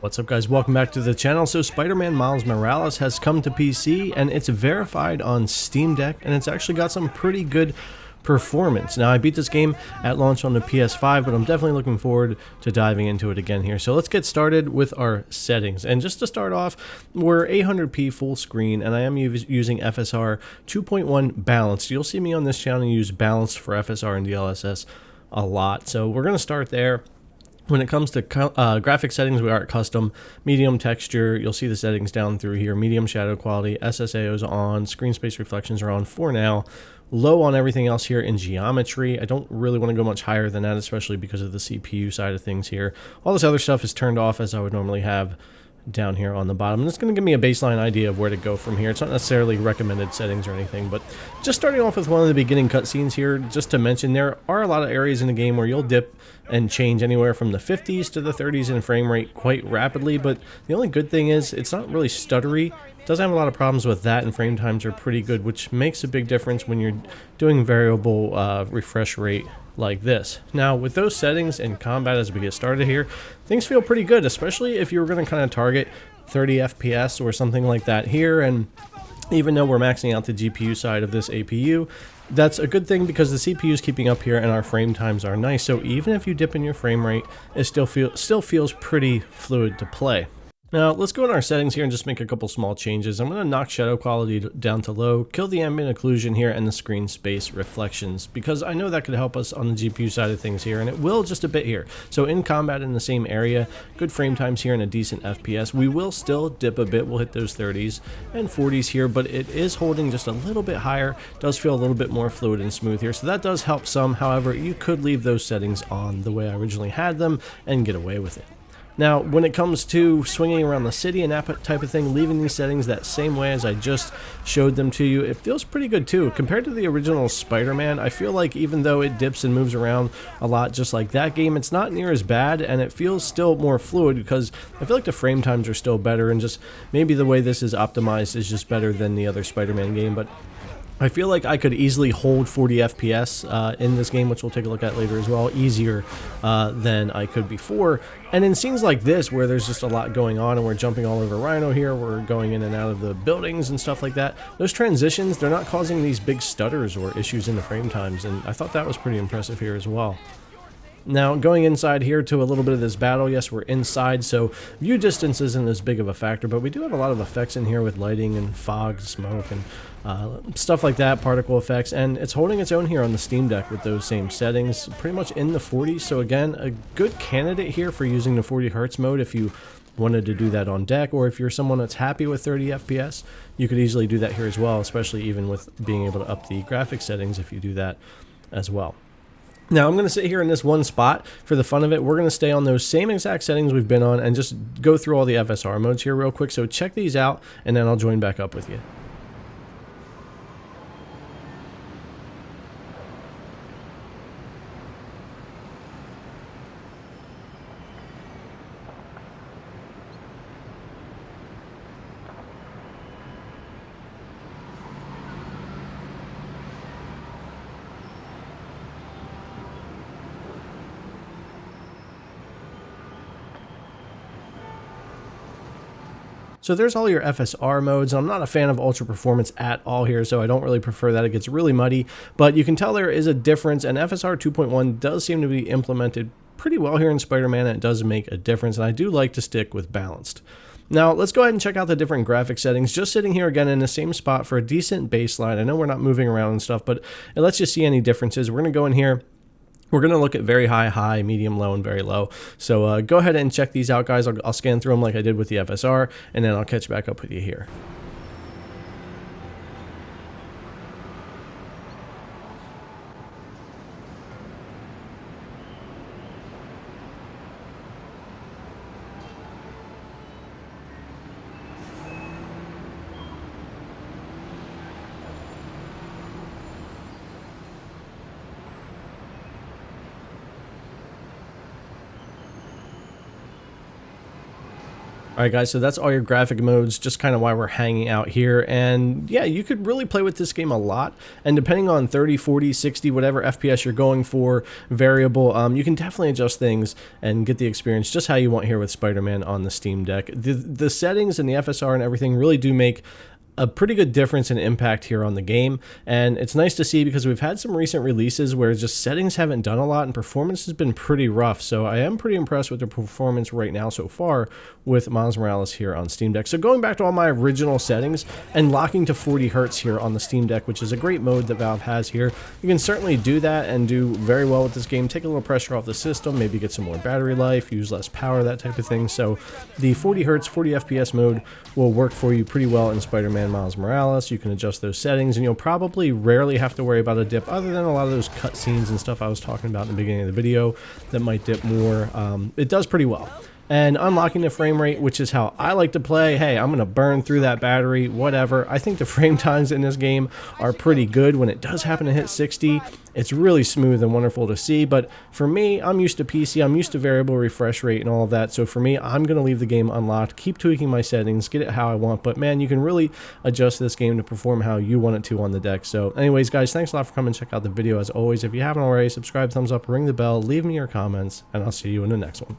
What's up, guys? Welcome back to the channel. So Spider-Man Miles Morales has come to PC and it's verified on Steam Deck, and it's actually got some pretty good performance. Now, I beat this game at launch on the PS5, but I'm definitely looking forward to diving into it again here. So let's get started with our settings. And just to start off, we're 800p full screen, and I am using FSR 2.1 balanced. You'll see me on this channel use balanced for FSR and DLSS a lot. So we're going to start there. When it comes to graphic settings, we are at custom, medium texture. You'll see the settings down through here. Medium shadow quality, SSAO is on, screen space reflections are on for now. Low on everything else here in geometry. I don't really want to go much higher than that, especially because of the CPU side of things here. All this other stuff is turned off as I would normally have down here on the bottom, and it's going to give me a baseline idea of where to go from here. It's not necessarily recommended settings or anything, but just starting off with one of the beginning cutscenes here, just to mention, there are a lot of areas in the game where you'll dip and change anywhere from the 50s to the 30s in frame rate quite rapidly, but the only good thing is it's not really stuttery. It doesn't have a lot of problems with that, and frame times are pretty good, which makes a big difference when you're doing variable refresh rate like this. Now, with those settings in combat as we get started here, things feel pretty good, especially if you were going to kind of target 30 FPS or something like that here. And even though we're maxing out the GPU side of this APU, that's a good thing because the CPU is keeping up here and our frame times are nice. So even if you dip in your frame rate, it still feels pretty fluid to play. Now, let's go in our settings here and just make a couple small changes. I'm going to knock shadow quality down to low, kill the ambient occlusion here and the screen space reflections, because I know that could help us on the GPU side of things here, and it will just a bit here. So in combat in the same area, good frame times here and a decent FPS. We will still dip a bit. We'll hit those 30s and 40s here, but it is holding just a little bit higher. Does feel a little bit more fluid and smooth here, so that does help some. However, you could leave those settings on the way I originally had them and get away with it. Now, when it comes to swinging around the city and that type of thing, leaving these settings that same way as I just showed them to you, it feels pretty good too. Compared to the original Spider-Man, I feel like even though it dips and moves around a lot just like that game, it's not near as bad, and it feels still more fluid because I feel like the frame times are still better, and just maybe the way this is optimized is just better than the other Spider-Man game. But I feel like I could easily hold 40 FPS in this game, which we'll take a look at later as well, easier than I could before. And in scenes like this, where there's just a lot going on and we're jumping all over Rhino here, we're going in and out of the buildings and stuff like that, those transitions, they're not causing these big stutters or issues in the frame times, and I thought that was pretty impressive here as well. Now, going inside here to a little bit of this battle, yes, we're inside, so view distance isn't as big of a factor, but we do have a lot of effects in here with lighting and fog, smoke, and stuff like that, particle effects, and it's holding its own here on the Steam Deck with those same settings, pretty much in the 40s, so again, a good candidate here for using the 40 Hz mode if you wanted to do that on deck, or if you're someone that's happy with 30 FPS, you could easily do that here as well, especially even with being able to up the graphics settings if you do that as well. Now, I'm going to sit here in this one spot for the fun of it. We're going to stay on those same exact settings we've been on and just go through all the FSR modes here real quick. So check these out, and then I'll join back up with you. So there's all your FSR modes. I'm not a fan of ultra performance at all here, so I don't really prefer that. It gets really muddy, but you can tell there is a difference, and FSR 2.1 does seem to be implemented pretty well here in Spider-Man, and it does make a difference, and I do like to stick with balanced. Now, let's go ahead and check out the different graphic settings. Just sitting here again in the same spot for a decent baseline. I know we're not moving around and stuff, but it lets you see any differences. We're going to go in here. We're going to look at very high, high, medium, low, and very low. So go ahead and check these out, guys. I'll scan through them like I did with the FSR, and then I'll catch back up with you here. Alright guys, so that's all your graphic modes, just kind of why we're hanging out here. And yeah, you could really play with this game a lot, and depending on 30, 40, 60, whatever FPS you're going for, variable, you can definitely adjust things and get the experience just how you want here with Spider-Man on the Steam Deck. The settings and the FSR and everything really do make a pretty good difference in impact here on the game, and it's nice to see because we've had some recent releases where just settings haven't done a lot and performance has been pretty rough. So I am pretty impressed with the performance right now so far with Miles Morales here on Steam Deck. So going back to all my original settings and locking to 40 Hertz here on the Steam Deck, which is a great mode that Valve has here, you can certainly do that and do very well with this game, take a little pressure off the system, maybe get some more battery life, use less power, that type of thing. So the 40 Hertz, 40 FPS mode will work for you pretty well in Spider-Man Miles Morales. You can adjust those settings and you'll probably rarely have to worry about a dip, other than a lot of those cutscenes and stuff I was talking about in the beginning of the video that might dip more. It does pretty well. And unlocking the frame rate, which is how I like to play. Hey, I'm going to burn through that battery, whatever. I think the frame times in this game are pretty good. When it does happen to hit 60, it's really smooth and wonderful to see. But for me, I'm used to PC, I'm used to variable refresh rate and all of that. So for me, I'm going to leave the game unlocked, keep tweaking my settings, get it how I want. But man, you can really adjust this game to perform how you want it to on the deck. So anyways, guys, thanks a lot for coming to check out the video. As always, if you haven't already, subscribe, thumbs up, ring the bell, leave me your comments, and I'll see you in the next one.